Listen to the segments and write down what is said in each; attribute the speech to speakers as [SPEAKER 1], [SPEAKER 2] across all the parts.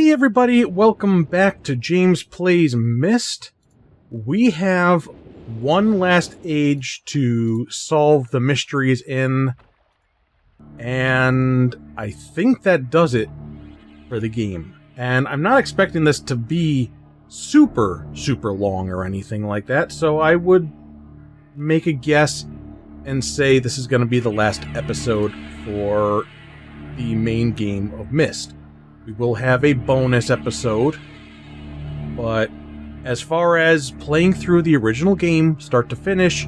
[SPEAKER 1] Hey everybody, welcome back to James Plays Myst. We have one last age to solve the mysteries in, and I think that does it for the game. And I'm not expecting this to be super long or anything like that, so I would make a guess and say this is going to be the last episode for the main game of Myst. We will have a bonus episode, but as far as playing through the original game, start to finish,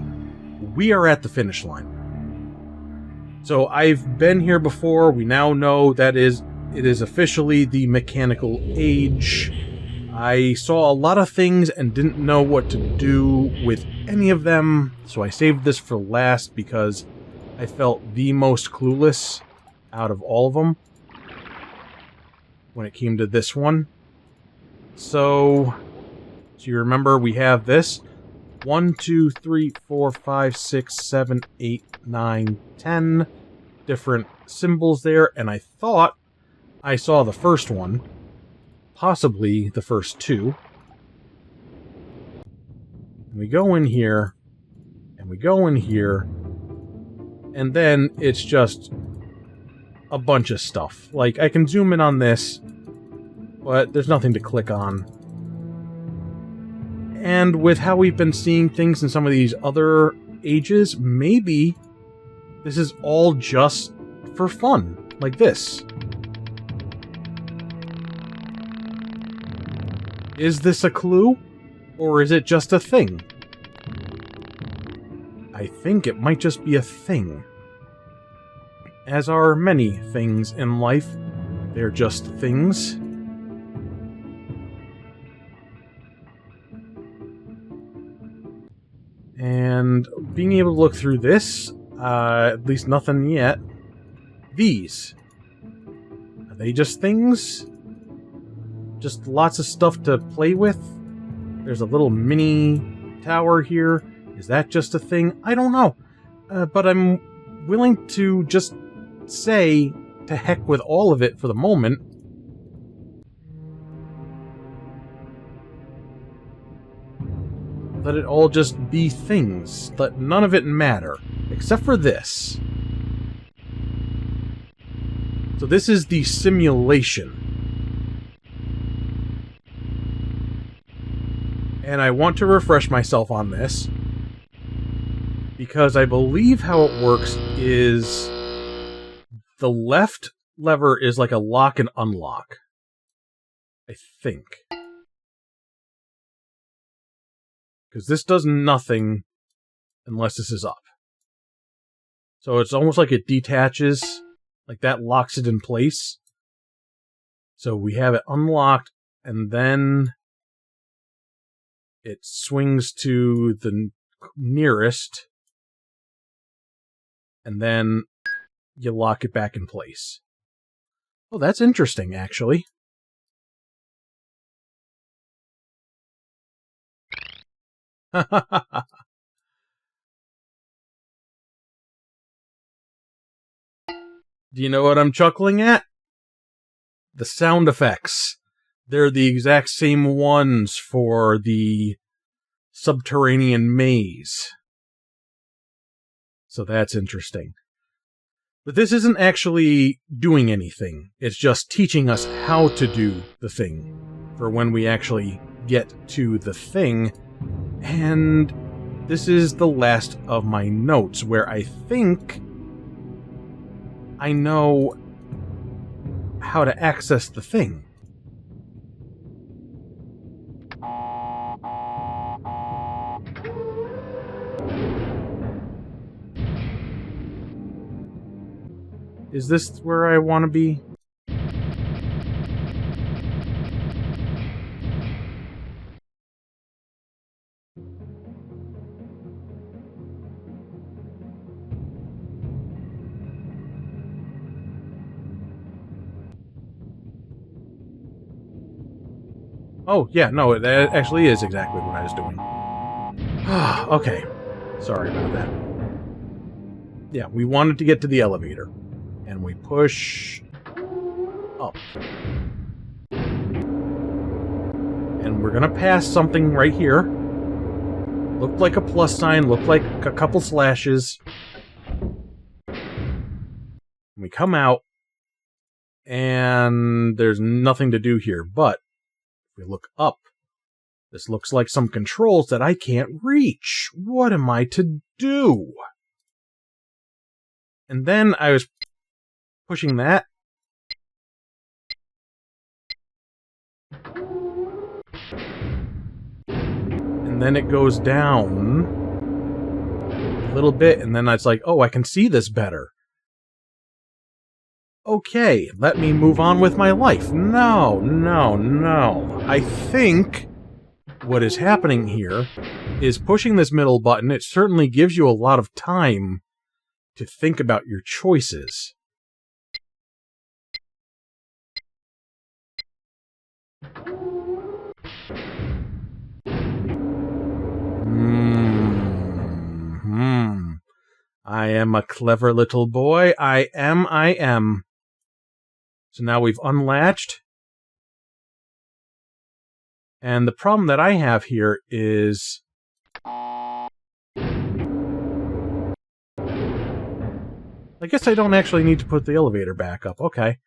[SPEAKER 1] we are at the finish line. So I've been here before. We now know that it is officially the mechanical age. I saw a lot of things and didn't know what to do with any of them, so I saved this for last because I felt the most clueless out of all of them when it came to this one. So you remember we have this 1, 2, 3, 4, 5, 6, 7, 8, 9, 10 different symbols there, and I thought I saw the first one, possibly the first two. And we go in here, and we go in here, and then it's just a bunch of stuff. Like, I can zoom in on this, but there's nothing to click on. And with how we've been seeing things in some of these other ages, maybe this is all just for fun, like this. Is this a clue? Or is it just a thing? I think it might just be a thing. As are many things in life, they're just things. And being able to look through this, at least nothing yet. These. Are they just things? Just lots of stuff to play with? There's a little mini tower here. Is that just a thing? I don't know. But I'm willing to just say to heck with all of it for the moment. Let it all just be things. Let none of it matter. Except for this. So this is the simulation. And I want to refresh myself on this, because I believe how it works is the left lever is like a lock and unlock. I think. Because this does nothing unless this is up. So it's almost like it detaches, like that locks it in place. So we have it unlocked, and then it swings to the nearest, and then you lock it back in place. Oh, that's interesting, actually. Do you know what I'm chuckling at? The sound effects. They're the exact same ones for the subterranean maze. So that's interesting. But this isn't actually doing anything. It's just teaching us how to do the thing for when we actually get to the thing. And this is the last of my notes, where I think I know how to access the thing. Is this where I want to be? Oh, yeah, no, it actually is exactly what I was doing. Okay. Sorry about that. Yeah, we wanted to get to the elevator. And we push up. And we're gonna pass something right here. Looked like a plus sign, looked like a couple slashes. We come out, and there's nothing to do here, but if we look up, this looks like some controls that I can't reach. What am I to do? And then I was pushing that. And then it goes down a little bit, and then it's like, oh, I can see this better. Okay, let me move on with my life. No, no, no. I think what is happening here is pushing this middle button. It certainly gives you a lot of time to think about your choices. I am a clever little boy. I am. So now we've unlatched. And the problem that I have here is... I guess I don't actually need to put the elevator back up. Okay.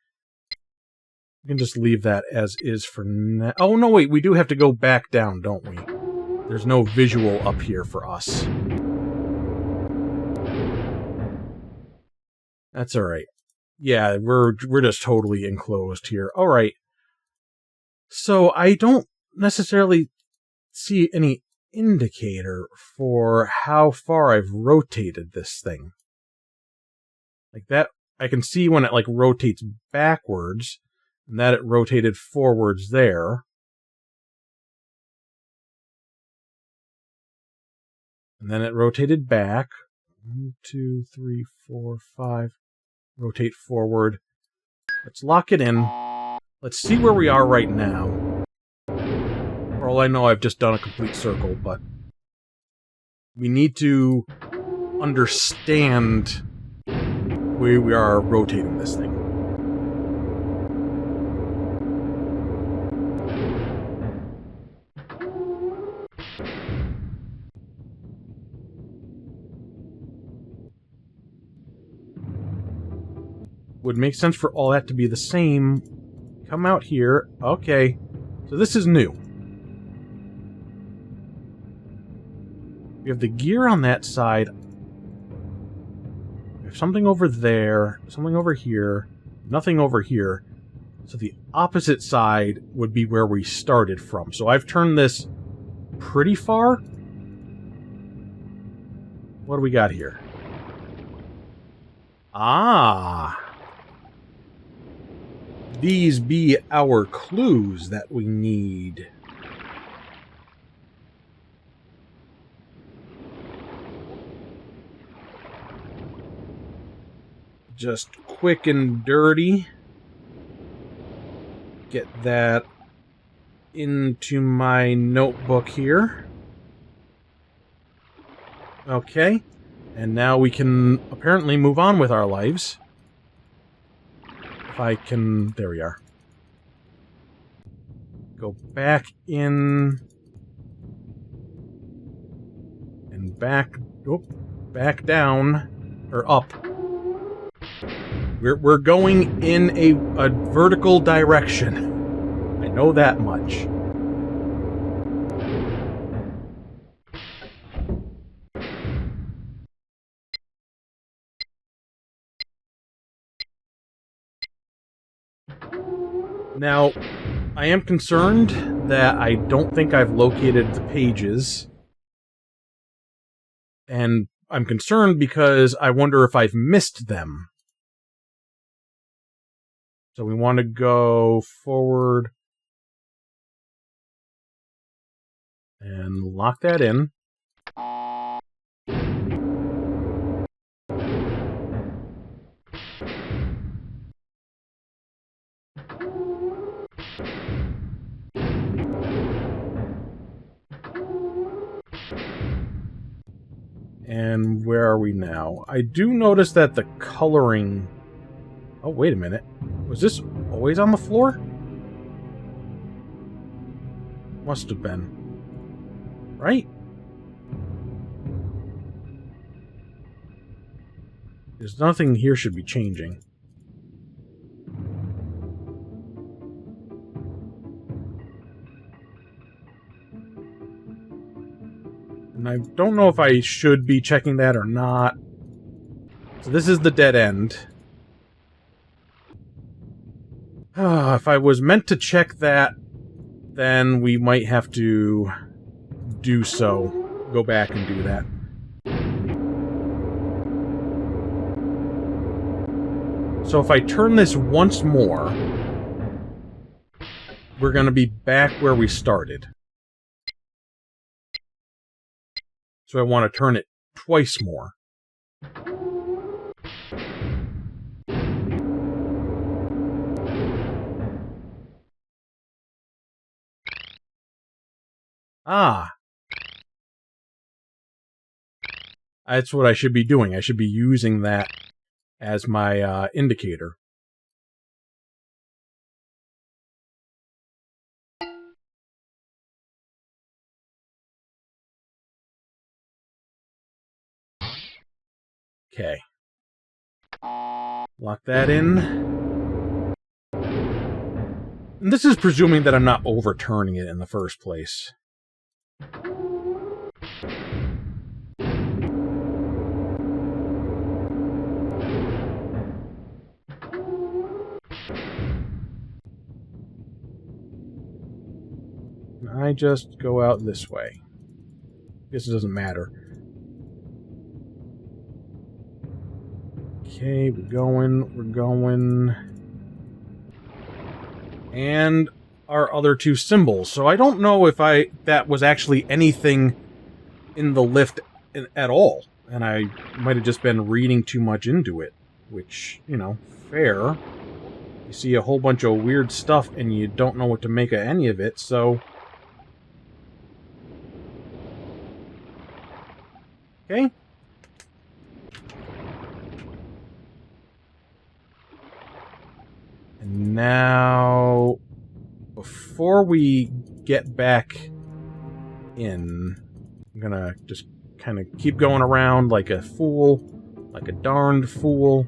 [SPEAKER 1] We can just leave that as is for now. Oh, no, wait. We do have to go back down, don't we? There's no visual up here for us. That's alright. Yeah, we're just totally enclosed here. Alright. So I don't necessarily see any indicator for how far I've rotated this thing. Like that, I can see when it like rotates backwards, and that it rotated forwards there. And then it rotated back. 1, 2, 3, 4, 5. Rotate forward. Let's lock it in. Let's see where we are right now. For all I know, I've just done a complete circle, but we need to understand where we are rotating this thing. Would make sense for all that to be the same. Come out here. Okay. So this is new. We have the gear on that side. We have something over there. Something over here. Nothing over here. So the opposite side would be where we started from. So I've turned this pretty far. What do we got here? Ah! These be our clues that we need. Just quick and dirty. Get that into my notebook here. Okay. And now we can apparently move on with our lives. If I can... There we are. Go back in. And back... Oh, back down. Or up. We're going in a vertical direction. I know that much. Now, I am concerned that I don't think I've located the pages. And I'm concerned because I wonder if I've missed them. So we want to go forward and lock that in. And where are we now? I do notice that the coloring... Oh, wait a minute. Was this always on the floor? Must have been. Right? There's nothing here should be changing. And I don't know if I should be checking that or not. So this is the dead end. If I was meant to check that, then we might have to do so. Go back and do that. So if I turn this once more, we're going to be back where we started. So I want to turn it twice more. Ah. That's what I should be doing. I should be using that as my indicator. Okay. Lock that in. And this is presuming that I'm not overturning it in the first place. And I just go out this way. Guess it doesn't matter. Okay, we're going. And our other two symbols. So I don't know if that was actually anything in the lift at all. And I might have just been reading too much into it. Which, you know, fair. You see a whole bunch of weird stuff and you don't know what to make of any of it, so... Okay. And now, before we get back in, I'm gonna just kind of keep going around like a fool, like a darned fool.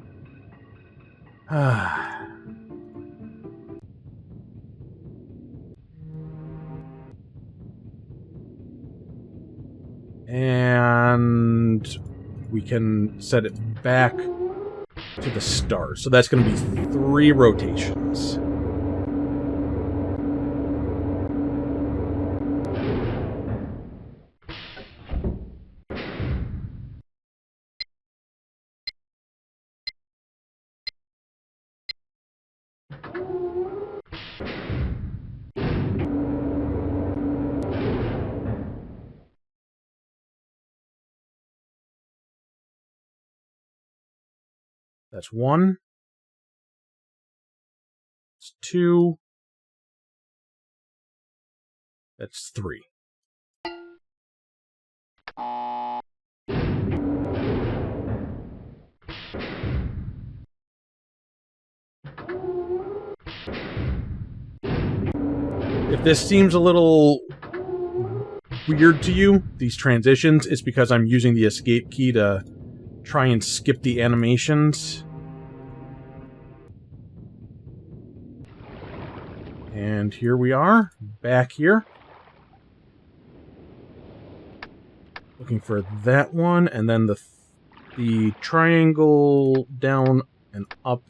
[SPEAKER 1] And we can set it back to the start. So that's going to be 3 rotations. That's 1. That's 2. That's 3. If this seems a little weird to you, these transitions, it's because I'm using the escape key to try and skip the animations. And here we are, back here. Looking for that one, and then the triangle down and up.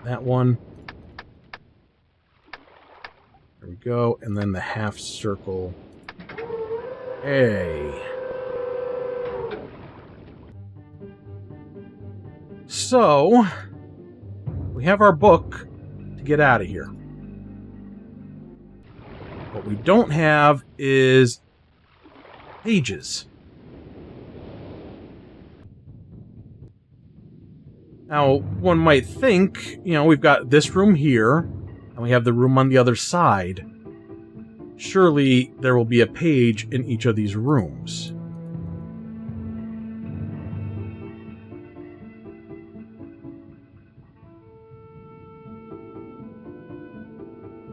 [SPEAKER 1] That one. There we go, and then the half circle. Hey. So, we have our book to get out of here. What we don't have is pages. Now, one might think, you know, we've got this room here, and we have the room on the other side. Surely there will be a page in each of these rooms.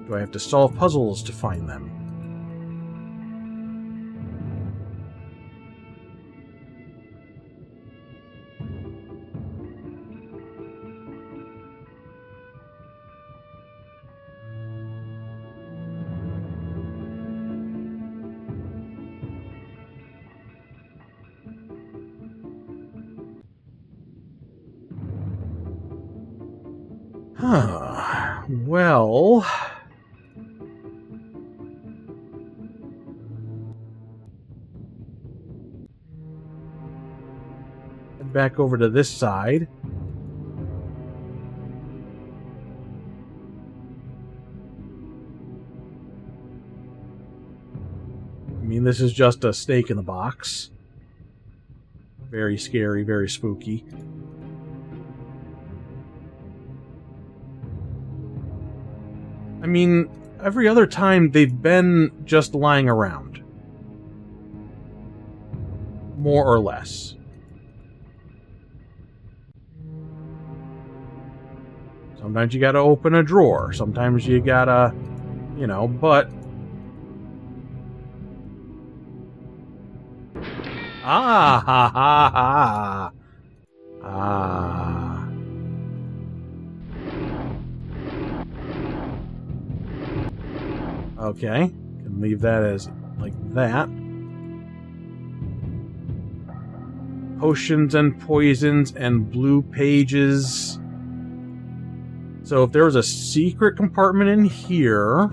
[SPEAKER 1] Do Do I have to solve puzzles to find them? Huh. Well... head back over to this side. I mean, this is just a snake in the box. Very scary, very spooky. I mean, every other time they've been just lying around. More or less. Sometimes you gotta open a drawer. Sometimes you gotta, you know, but... Ah, ha, ha, ha. Ah. Okay. Can leave that as like that. Potions and poisons and blue pages. So if there was a secret compartment in here,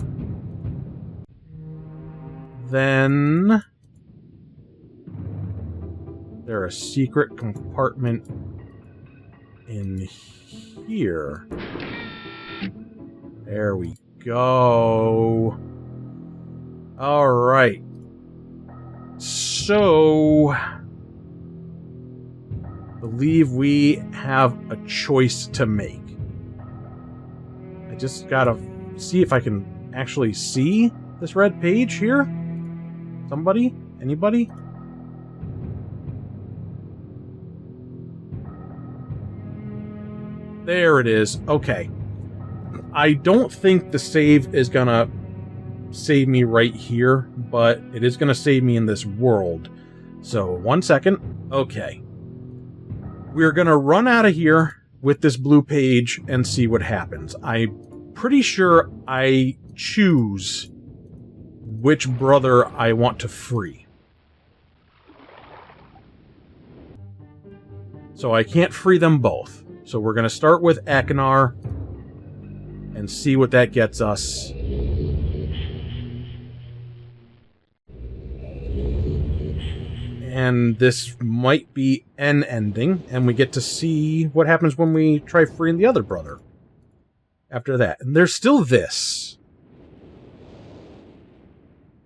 [SPEAKER 1] then there's a secret compartment in here. There we go. All right. So, I believe we have a choice to make. I just gotta see if I can actually see this red page here. Somebody? Anybody? There it is. Okay. I don't think the save is gonna save me right here, but it is gonna save me in this world. So, 1 second. Okay. We're gonna run out of here with this blue page and see what happens. I'm pretty sure I choose which brother I want to free. So I can't free them both. So we're going to start with Akinar and see what that gets us. And this might be an ending, and we get to see what happens when we try freeing the other brother. After that. And there's still this.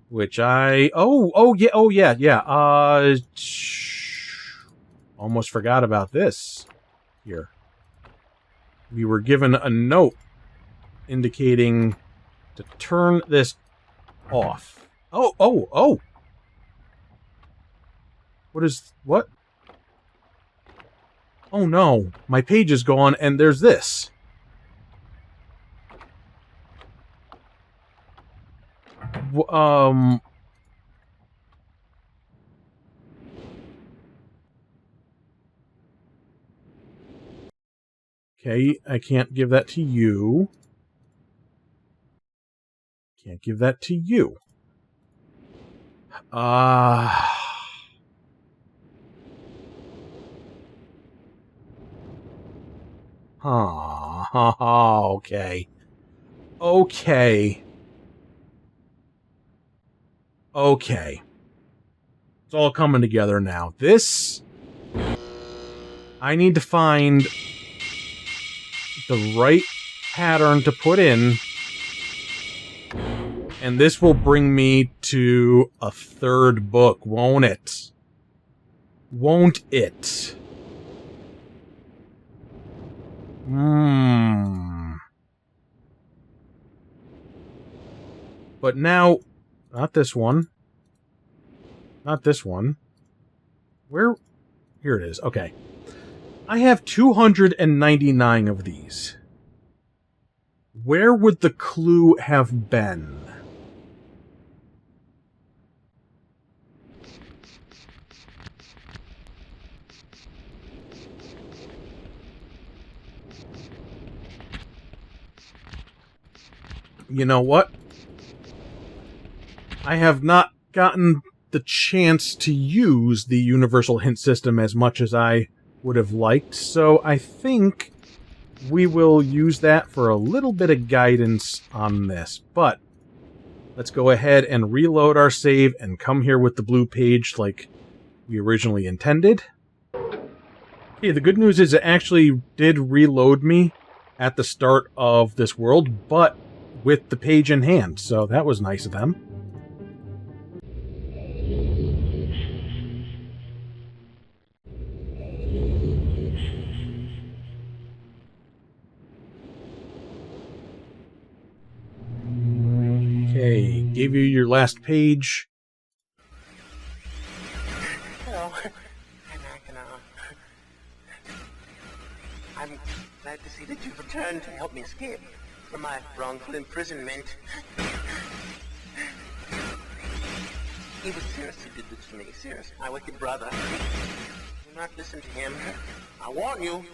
[SPEAKER 1] Which I... Oh, yeah. Almost forgot about this. Here. We were given a note indicating to turn this off. Oh! What? Oh no, my page is gone and there's this. Okay, I can't give that to you. Can't give that to you. Okay. Okay. It's all coming together now. This... I need to find the right pattern to put in, and this will bring me to a third book, won't it? Won't it? But now, not this one. Not this one. Where? Here it is. Okay. I have 299 of these. where would the clue have been? You know what? I have not gotten the chance to use the universal hint system as much as I would have liked, so I think we will use that for a little bit of guidance on this. But let's go ahead and reload our save and come here with the blue page like we originally intended. Okay, the good news is it actually did reload me at the start of this world, but with the page in hand, so that was nice of them. Okay, gave you your last page.
[SPEAKER 2] Hello, I'm glad to see that you've returned to help me escape from my wrongful imprisonment. He was Cirrus who did this to me. Cirrus, my wicked brother. Do not listen to him. I warn you.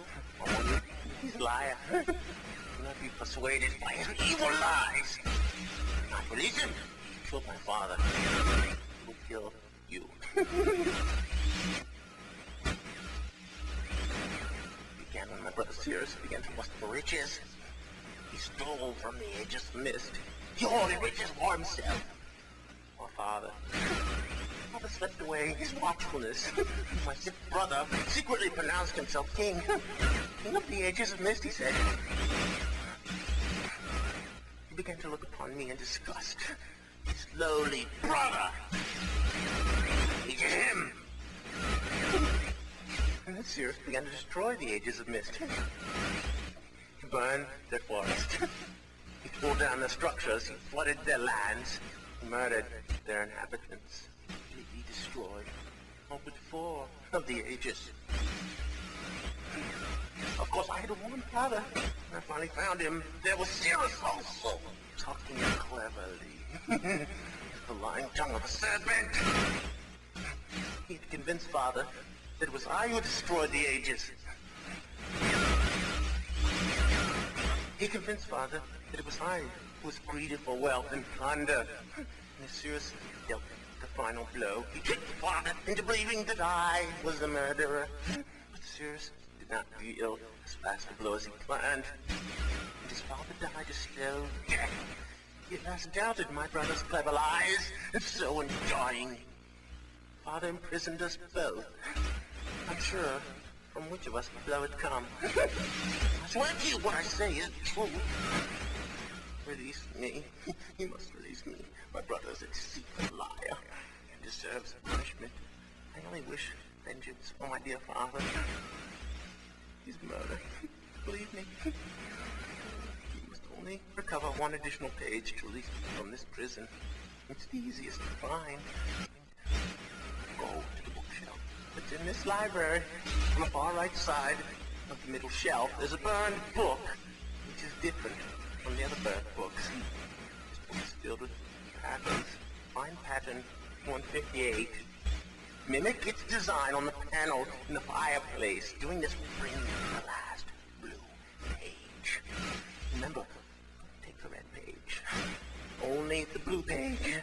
[SPEAKER 2] He's a liar. Do not be persuaded by his evil lies. Do not believe him. He killed my father. He will kill you. Began when my brother Cirrus began to lust for riches. He stole from the ages of Myst. He hoarded riches for himself. My father slept away his watchfulness. My sick brother secretly pronounced himself king. King of the ages of Myst, he said. He began to look upon me in disgust. His lowly brother. He did him. And then Cirrus began to destroy the ages of Myst. He burned their forest. He tore down their structures. He flooded their lands. He murdered their inhabitants. He destroyed all but 4 of the ages. Of course, I had to warn Father. When I finally found him, there was Cirrus also, talking cleverly. The lying tongue of a serpent. He had convinced Father that it was I who destroyed the ages. He convinced Father that it was I who was greedy for wealth and plunder. And as Cirrus dealt the final blow, he tricked Father into believing that I was the murderer. But Cirrus did not deal as fast a blow as he planned. And his father died a slow death. He at last doubted my brother's clever lies, and so in dying, Father imprisoned us both. I'm sure from which of us the blow had come. I swear to you what I say is true. Release me. You must release me. My brother's a deceitful liar and deserves punishment. I only wish vengeance for my dear father. His murder. Believe me. You must only recover 1 additional page to release me from this prison. It's the easiest to find. Go to the bookshelf. It's in this library. On the far right side of the middle shelf, there's a burned book, which is different from the other burned books. This book is filled with patterns. Find pattern 158. Mimic its design on the panel in the fireplace. Doing this will bring you the last blue page. Remember, take the red page. Only the blue page.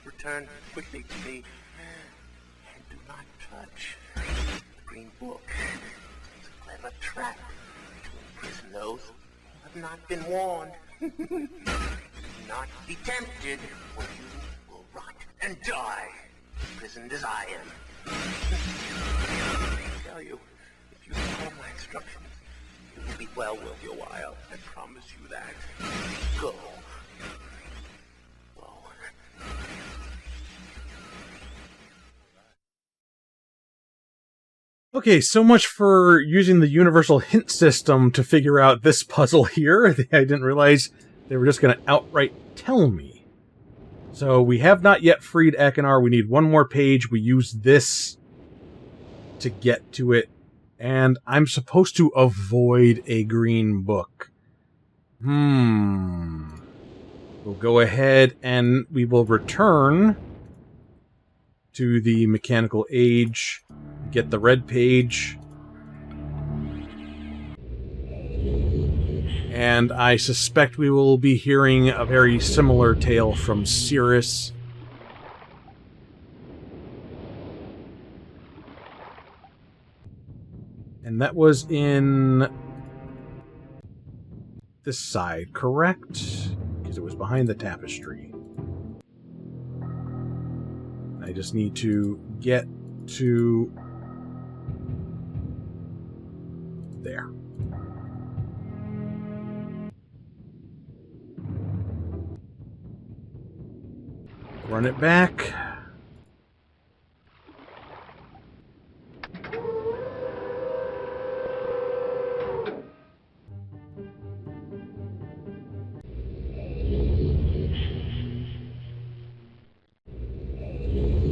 [SPEAKER 2] Return quickly to me. And do not touch the green book. It's a clever trap to imprison those who have not been warned. Do not be tempted, or you will rot and die, imprisoned as I am. I tell you, if you follow my instructions, it will be well worth your while. I promise you that. Go. Go.
[SPEAKER 1] Okay, so much for using the universal hint system to figure out this puzzle here. I didn't realize they were just going to outright tell me. So we have not yet freed Ekinar. We need 1 more page. We use this to get to it. And I'm supposed to avoid a green book. We'll go ahead and we will return to the mechanical age, get the red page, and I suspect we will be hearing a very similar tale from Cirrus. And that was in this side, correct? Because it was behind the tapestry. I just need to get to there. Run it back.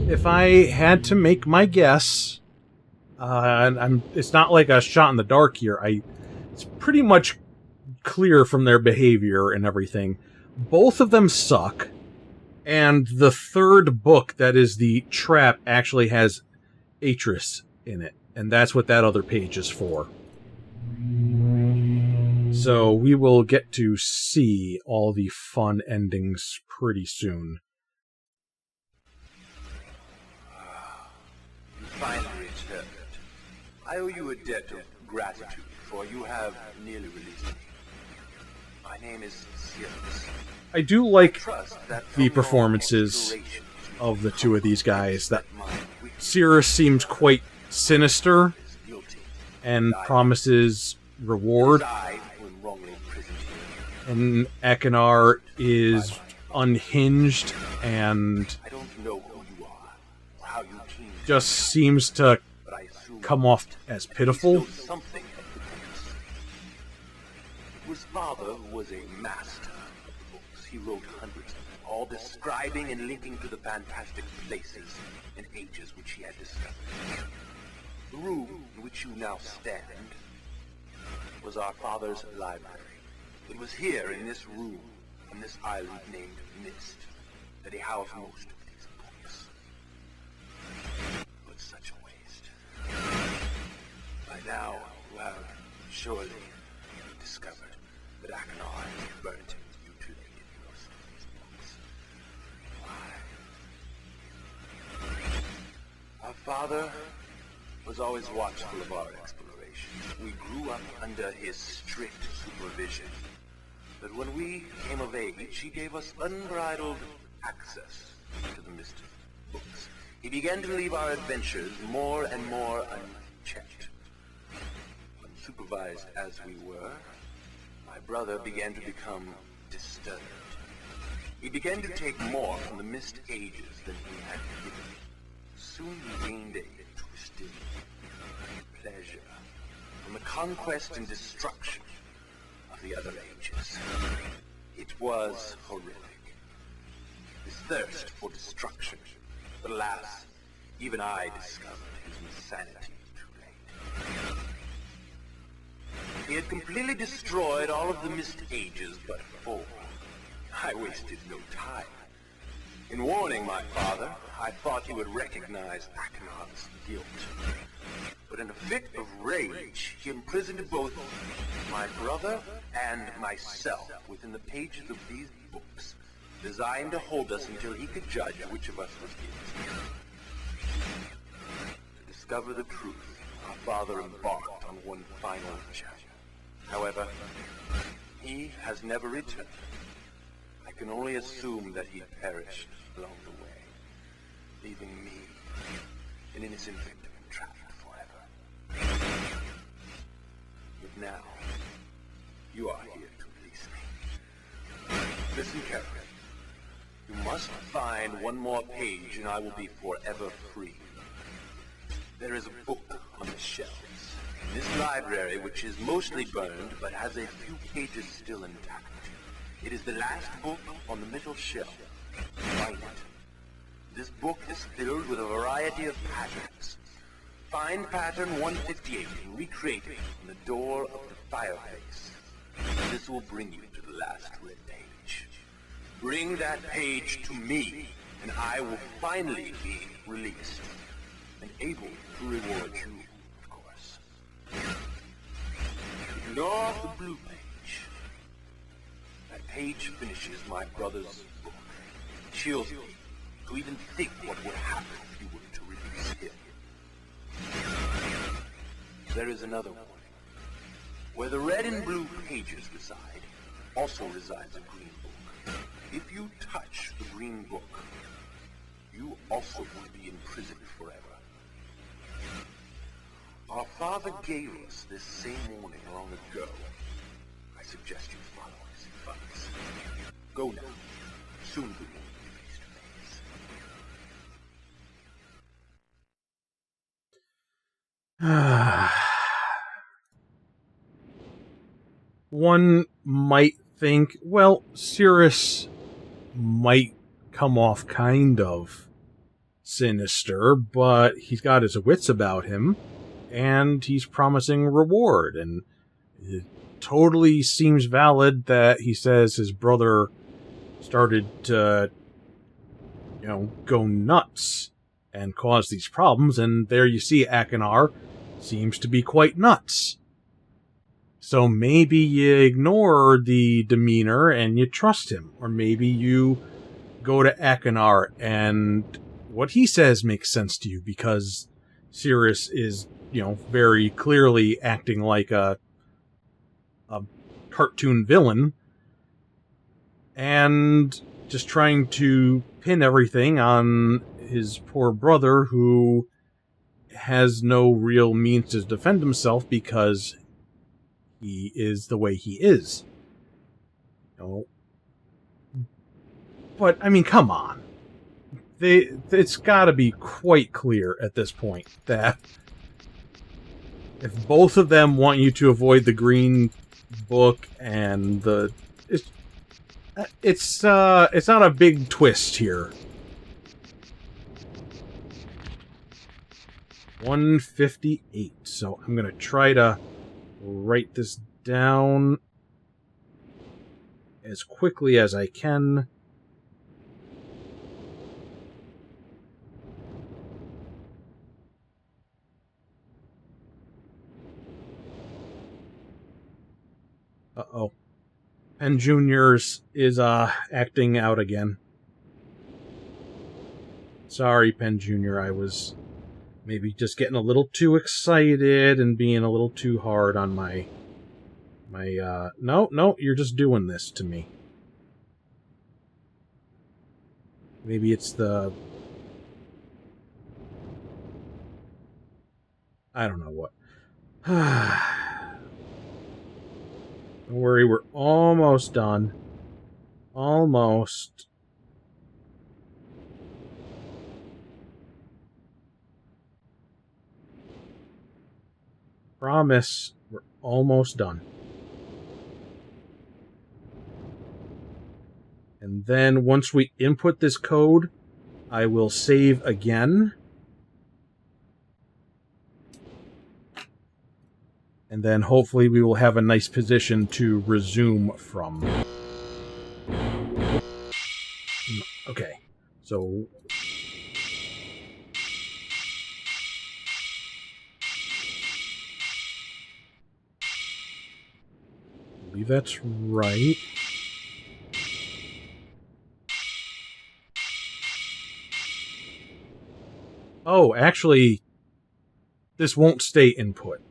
[SPEAKER 1] If I had to make my guess, it's not like a shot in the dark here. It's pretty much clear from their behavior and everything. Both of them suck, and the third book, that is the trap, actually has Atris in it, and that's what that other page is for. So we will get to see all the fun endings pretty soon.
[SPEAKER 2] Finally returned. I owe you a debt of gratitude, for you have nearly released me. My name is Cirrus.
[SPEAKER 1] I do like the performances of the two of these guys. That Cirrus seems quite sinister and promises reward, and Akinar is unhinged and just seems to come off as pitiful.
[SPEAKER 2] His father was a master of books. He wrote hundreds of them, all describing and linking to the fantastic places and ages which he had discovered. The room in which you now stand was our father's library. It was here, in this room, on this island named Myst, that he housed most of these books. But such a waste. By now, you have surely discovered that Akinar has burnt and mutilated most of these books. Why? Our father was always watchful of our explorations. We grew up under his strict supervision. But when we came of age, he gave us unbridled access to the Myst books. He began to leave our adventures more and more unchecked. Unsupervised as we were, my brother began to become disturbed. He began to take more from the Myst ages than he had given. Soon he gained a twisted pleasure from the conquest and destruction of the other ages. It was horrific. His thirst for destruction. But alas, even I discovered his insanity too late. He had completely destroyed all of the Myst ages but 4. I wasted no time. In warning my father, I thought he would recognize Akinar's guilt. But in a fit of rage, he imprisoned both my brother and myself within the pages of these books, designed to hold us until he could judge which of us was guilty. To discover the truth, our father embarked on one final chapter. However, he has never returned. I can only assume that he perished along the way, leaving me, an innocent victim, trapped forever. But now, you are here to release me. Listen carefully. You must find one more page and I will be forever free. There is a book on the shelves in this library which is mostly burned but has a few pages still intact. It is the last book on the middle shelf. Find it. This book is filled with a variety of patterns. Find pattern 158 and recreate it on the door of the fireplace. This will bring you to the last red page. Bring that page to me, and I will finally be released, and able to reward you, of course. Ignore the blue page. That page finishes my brother's book. It chills me to even think what would happen if you were to release him. There is another warning. Where the red and blue pages reside, also resides a green book. If you touch the green book, you also will be imprisoned forever. Our father gave us this same warning long ago. I suggest you follow his advice. Go now. Soon we will be face to face.
[SPEAKER 1] One might think, well, Cirrus might come off kind of sinister, but he's got his wits about him, and he's promising reward, and it totally seems valid that he says his brother started to, go nuts and cause these problems, and there you see Akinar seems to be quite nuts. So maybe you ignore the demeanor and you trust him. Or maybe you go to Akinar and what he says makes sense to you because Cirrus is, very clearly acting like a cartoon villain and just trying to pin everything on his poor brother who has no real means to defend himself because he is the way he is. But, I mean, come on. It's gotta be quite clear at this point that if both of them want you to avoid the green book and the... It's not a big twist here. 158. So I'm gonna try to write this down as quickly as I can. Uh-oh. Penn Jr.'s is acting out again. Sorry, Penn Jr., I was maybe just getting a little too excited and being a little too hard on my no, you're just doing this to me. Maybe it's the... I don't know what. Don't worry, we're almost done. Almost. Promise, we're almost done. And then once we input this code, I will save again. And then hopefully we will have a nice position to resume from. Okay, so... I believe that's right. Oh, actually, this won't stay input.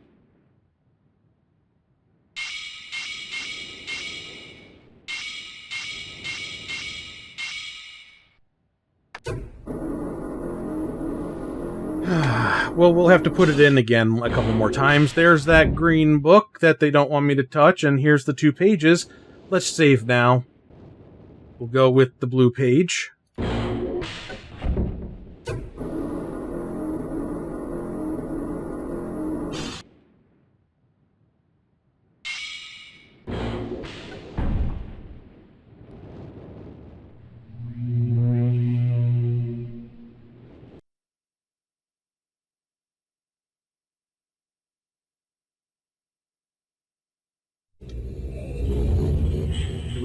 [SPEAKER 1] Well, we'll have to put it in again a couple more times. There's that green book that they don't want me to touch, and here's the 2 pages. Let's save now. We'll go with the blue page.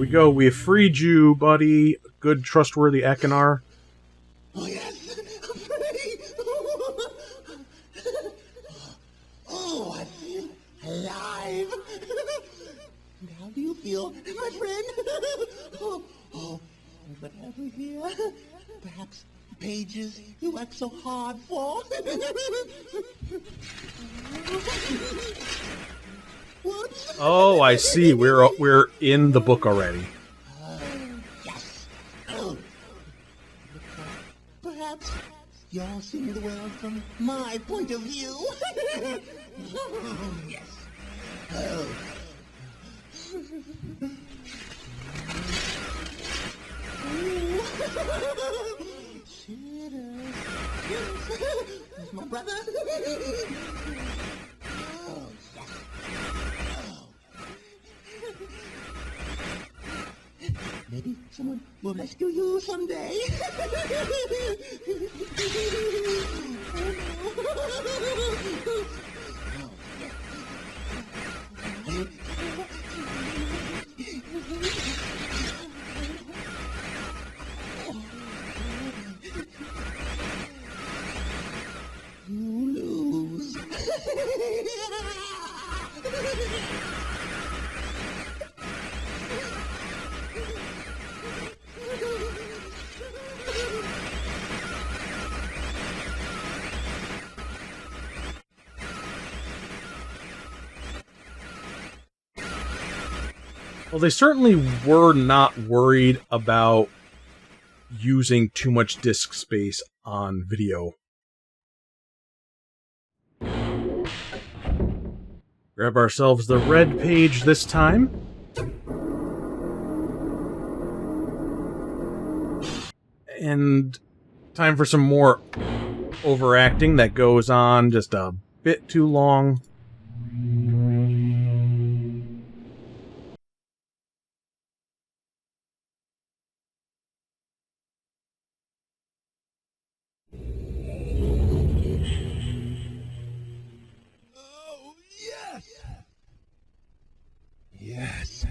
[SPEAKER 1] we go. We have freed you, buddy. Good, trustworthy Ekinar.
[SPEAKER 2] Oh, yes. I'm free. Oh, I feel alive. And how do you feel, my friend? What have we here? Perhaps pages you worked so hard for? What?
[SPEAKER 1] Oh, I see. We're in the book already.
[SPEAKER 2] Yes. Oh. Perhaps you're seeing the world from my point of view. Yes. Oh. There's my brother. Oh, yes. Maybe someone will rescue you someday. You lose.
[SPEAKER 1] Well, they certainly were not worried about using too much disk space on video. Grab ourselves the red page this time. And time for some more overacting that goes on just a bit too long.
[SPEAKER 2] Oh, yes! Yes,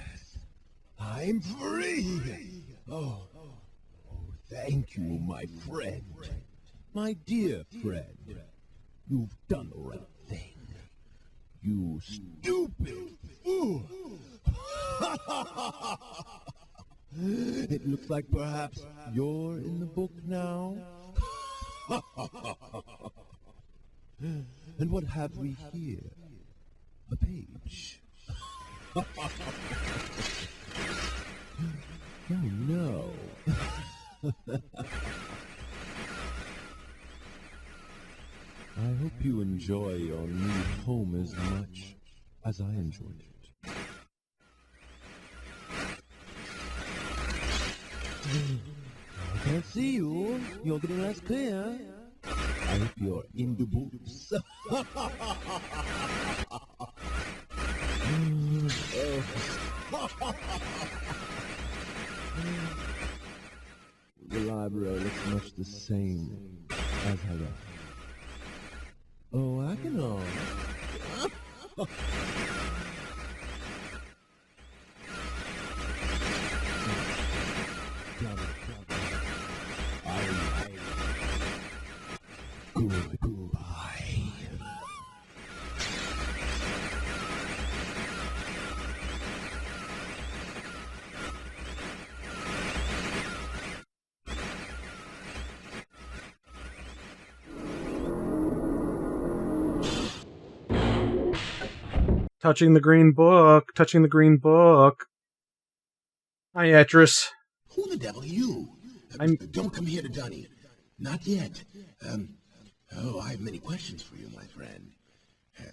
[SPEAKER 2] I'm free! Oh, thank you, my friend. My dear friend, you've done the right thing. You stupid fool! It looks like perhaps you're in the book now. And what have we here? A page. Oh no. I hope you enjoy your new home as much as I enjoyed it. I can't see you. You're getting less clear. I hope you're in the books. The library looks much the same as I left. Oh, I can know. Goodbye.
[SPEAKER 1] Touching the green book. Touching the green book. Hi, Etris.
[SPEAKER 2] Who the devil are you? Don't come here to Dunny. Not yet. I have many questions for you, my friend.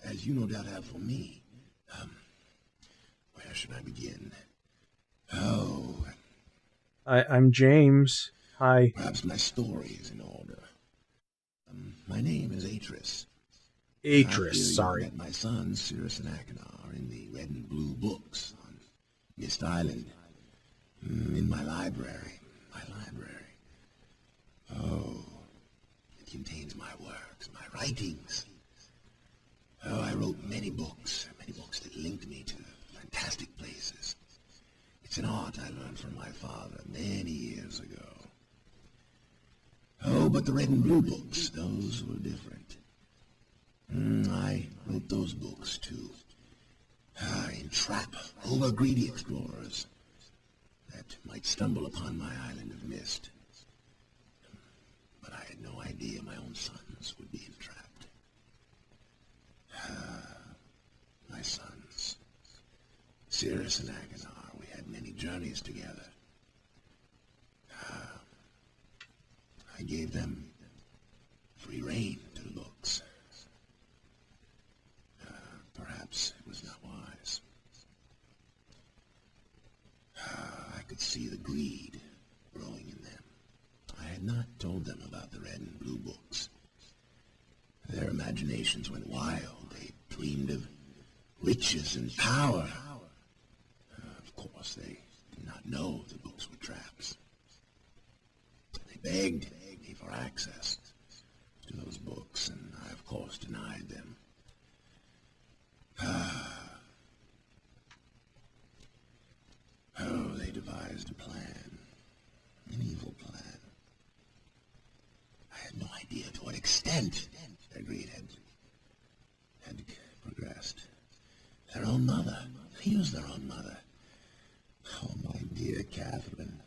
[SPEAKER 2] As you no doubt have for me. Where should I begin?
[SPEAKER 1] I'm James. Hi.
[SPEAKER 2] Perhaps my story is in order. My name is Atris.
[SPEAKER 1] Sorry.
[SPEAKER 2] Met my sons, Cirrus and Achenar, in the red and blue books on Myst Island. In my library. Oh, it contains my works, my writings. Oh, I wrote many books that linked me to fantastic places. It's
[SPEAKER 3] It's an art I learned from my father many years ago. Oh, but the red and blue books, those were different. I wrote those books, too. Entrap over-greedy explorers that might stumble upon my island of Myst. But I had no idea my own sons would be entrapped. My sons, Cirrus and Agonar, we had many journeys together. I gave them free rein to the books. Perhaps it was not wise. I could see the greed growing in them. I had not told them about the red and blue books. Their imaginations went wild. They dreamed of riches and power. Of course, they did not know the books were traps. They begged me for access to those books, and I, of course, denied them. Oh, they devised a plan, an evil plan. I had no idea to what extent their greed had progressed. Their own mother, they used their own mother. Oh, my dear Catherine,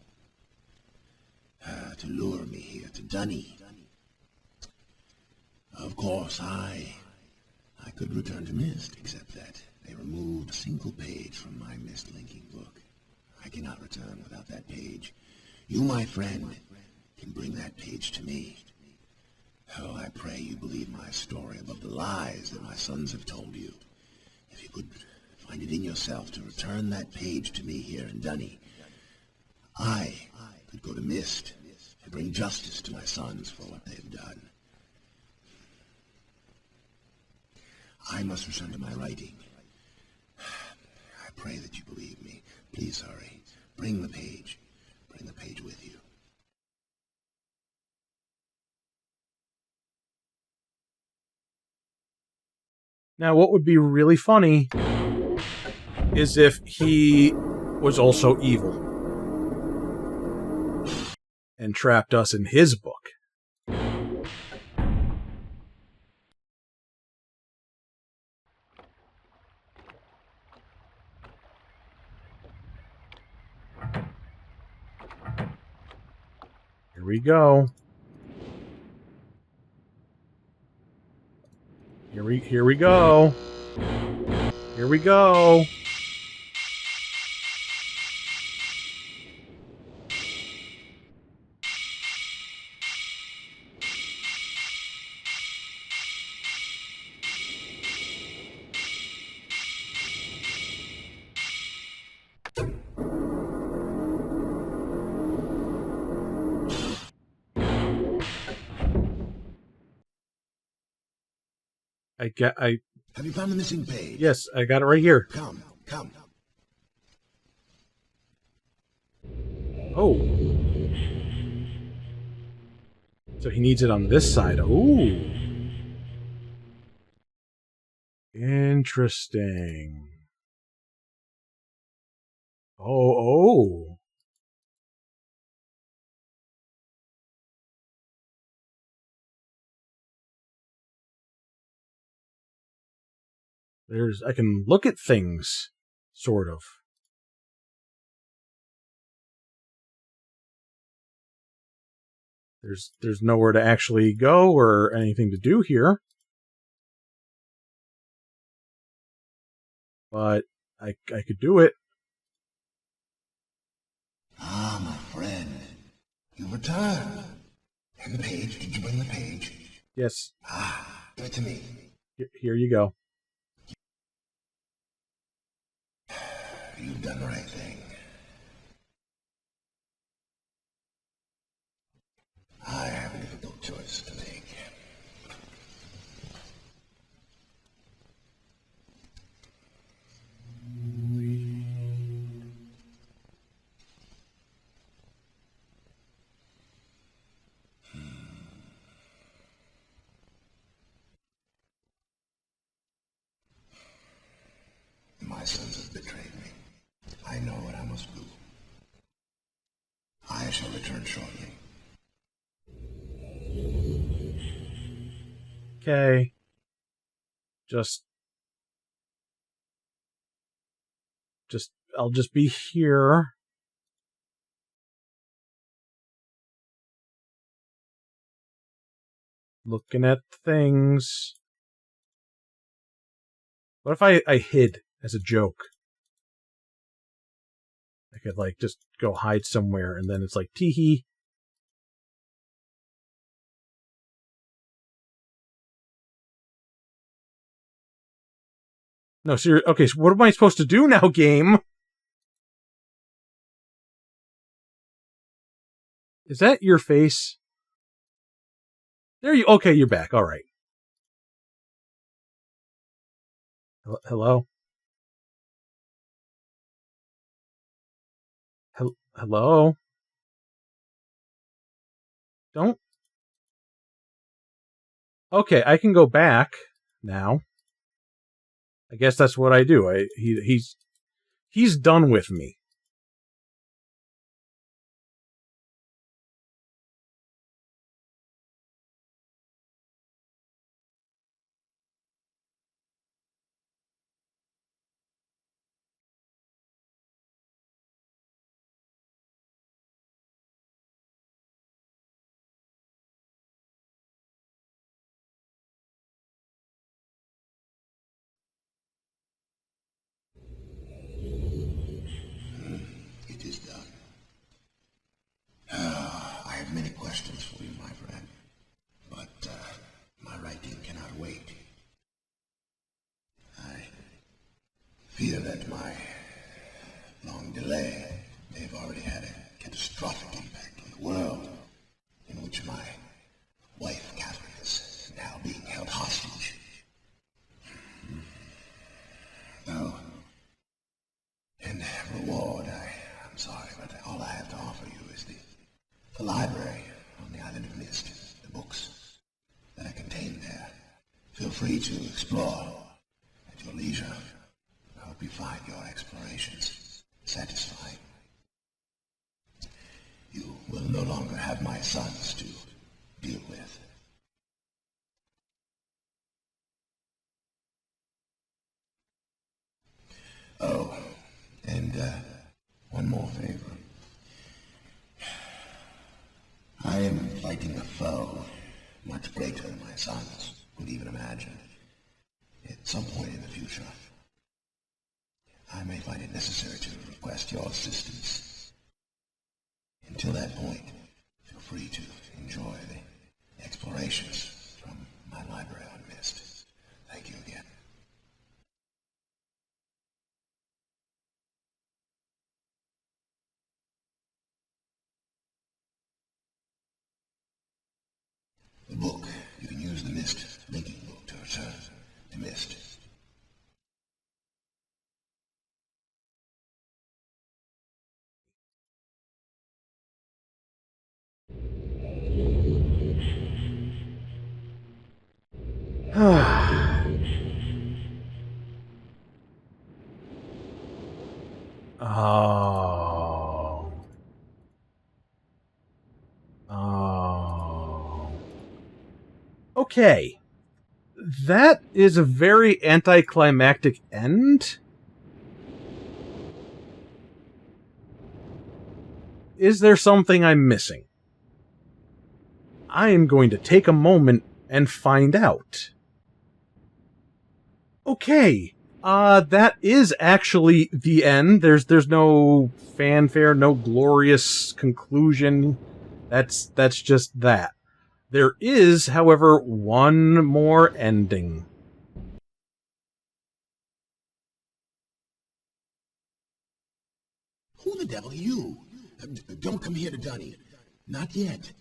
[SPEAKER 3] to lure me here to Dunny. Of course, I could return to Myst, except that they removed a single page from my Myst linking book. I cannot return without that page. You, my friend, can bring that page to me. Oh, I pray you believe my story above the lies that my sons have told you. If you could find it in yourself to return that page to me here in Dunny, I could go to Myst and bring justice to my sons for what they have done. I must return to my writing. I pray that you believe me. Please hurry. Bring the page. Bring the page with you.
[SPEAKER 1] Now, what would be really funny is if he was also evil and trapped us in his book. Here we go. Here we go. Here we go.
[SPEAKER 3] Have you found the missing page?
[SPEAKER 1] Yes, I got it right here.
[SPEAKER 3] Come.
[SPEAKER 1] Oh. So he needs it on this side. Ooh. Interesting. Oh. I can look at things, sort of. There's nowhere to actually go or anything to do here. But I could do it.
[SPEAKER 3] Ah, my friend. You returned. And the page, did you bring the page?
[SPEAKER 1] Yes.
[SPEAKER 3] Give it to me.
[SPEAKER 1] Here you go.
[SPEAKER 3] You've done the right thing. I have a difficult choice to make. My sons have betrayed me. I know what I must do. shall return shortly.
[SPEAKER 1] Okay. I'll just be here. Looking at things. What if I hid as a joke? I could, like, just go hide somewhere, and then it's like, tee-hee. No, seriously. Okay, so what am I supposed to do now, game? Is that your face? There you... Okay, you're back. All right. Hello? Hello? Don't... Okay, I can go back now. I guess that's what I do. He's done with me.
[SPEAKER 3] It is done. I have many questions for you, my friend, but my writing cannot wait. I fear that my long delay may have already had a catastrophic impact on the world in which my wife, Catherine, is now being held hostage. Oh, in reward, I'm sorry, but all I have to offer you is the library on the island of Myst, the books that are contained there. Feel free to explore at your leisure. I hope you find your explorations satisfying. You will no longer have my sons to deal with. Oh, and one more favor. I am fighting a foe much greater than my sons would even imagine. At some point in the future, I may find it necessary to request your assistance. Until that point, feel free to enjoy the explorations from my library on Myst. Thank you again. The book. You can use the Myst linking book to return to Myst.
[SPEAKER 1] Oh. Oh. Okay. That is a very anticlimactic end. Is there something I'm missing? I am going to take a moment and find out. Okay. That is actually the end. There's no fanfare, no glorious conclusion. That's just that. There is, however, one more ending.
[SPEAKER 3] Who the devil are you? Don't come here to Dunny. Not yet.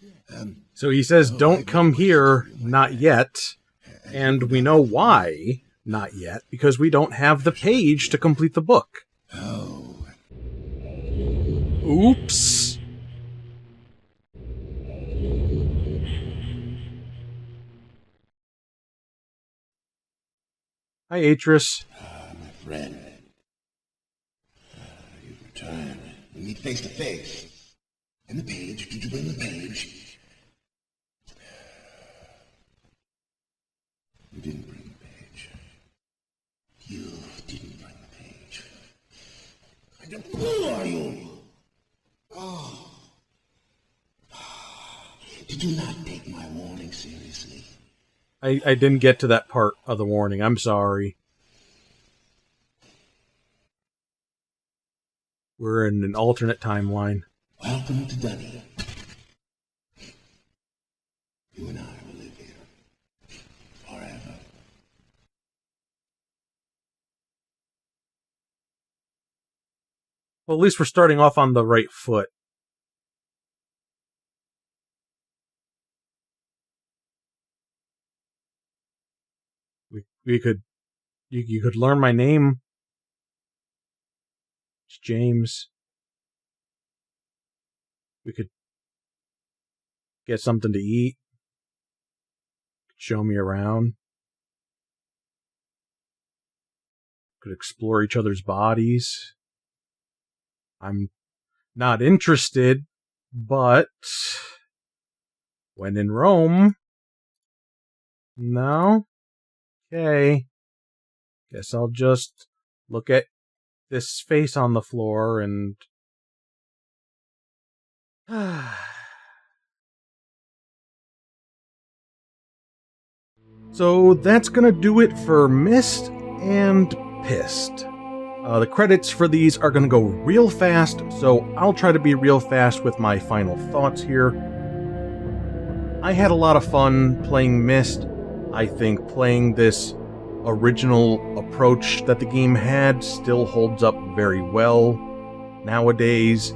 [SPEAKER 1] So he says, don't come here, not yet. And we know why, not yet, because we don't have the page to complete the book.
[SPEAKER 3] Oh.
[SPEAKER 1] Oops. Hi, Atris.
[SPEAKER 3] My friend. You've returned. We meet face to face. And the page? Did you bring the page? You didn't bring the page. You didn't bring the page. I don't... Who are you? Oh. Did you not take my warning seriously?
[SPEAKER 1] I didn't get to that part of the warning. I'm sorry. We're in an alternate timeline.
[SPEAKER 3] Welcome to Dunny. You and I will live here forever.
[SPEAKER 1] Well, at least we're starting off on the right foot. We could... You could learn my name. It's James. We could get something to eat. Show me around. Could explore each other's bodies. I'm not interested, but when in Rome... No? Okay. Guess I'll just look at this face on the floor and... So that's gonna do it for Myst and Pissed. The credits for these are gonna go real fast, so I'll try to be real fast with my final thoughts here. I had a lot of fun playing Myst. I think playing this original approach that the game had still holds up very well nowadays.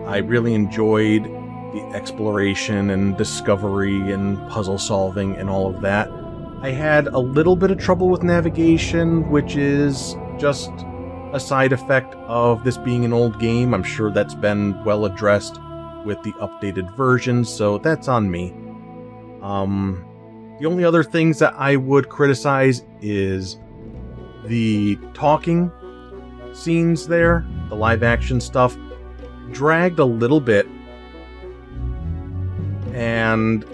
[SPEAKER 1] I really enjoyed the exploration and discovery and puzzle solving and all of that. I had a little bit of trouble with navigation, which is just a side effect of this being an old game. I'm sure that's been well addressed with the updated versions, so that's on me. The only other things that I would criticize is the talking scenes there, the live action stuff, dragged a little bit, and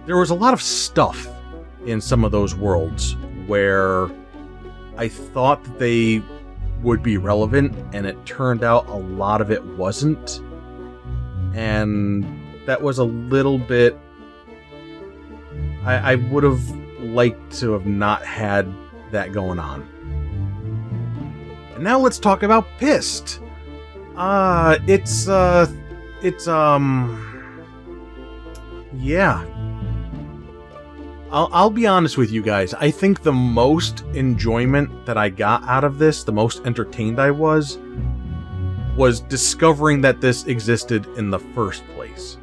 [SPEAKER 1] there was a lot of stuff in some of those worlds where I thought that they would be relevant, and it turned out a lot of it wasn't, and that was a little bit... I would have liked to have not had that going on. And now let's talk about Pissed. Yeah. I'll be honest with you guys. I think the most enjoyment that I got out of this, the most entertained I was discovering that this existed in the first place.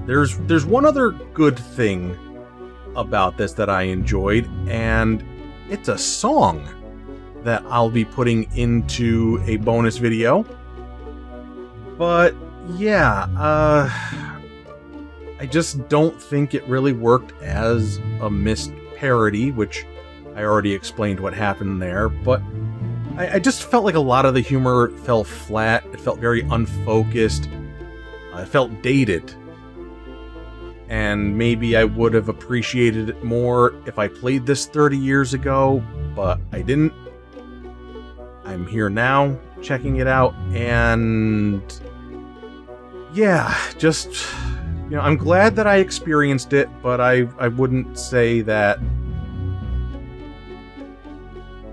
[SPEAKER 1] There's one other good thing about this that I enjoyed, and it's a song that I'll be putting into a bonus video. But yeah, I just don't think it really worked as a Myst parody, which I already explained what happened there, but I just felt like a lot of the humor fell flat. It felt very unfocused. It felt dated. And maybe I would have appreciated it more if I played this 30 years ago, but I didn't. I'm here now, checking it out, and yeah, just, you know, I'm glad that I experienced it, but I wouldn't say that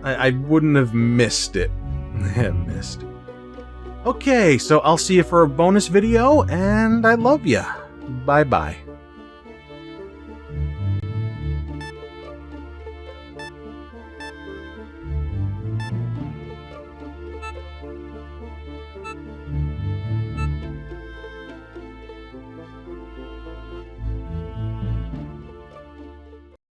[SPEAKER 1] I wouldn't have missed it. Missed. Okay, so I'll see you for a bonus video, and I love ya. Bye-bye.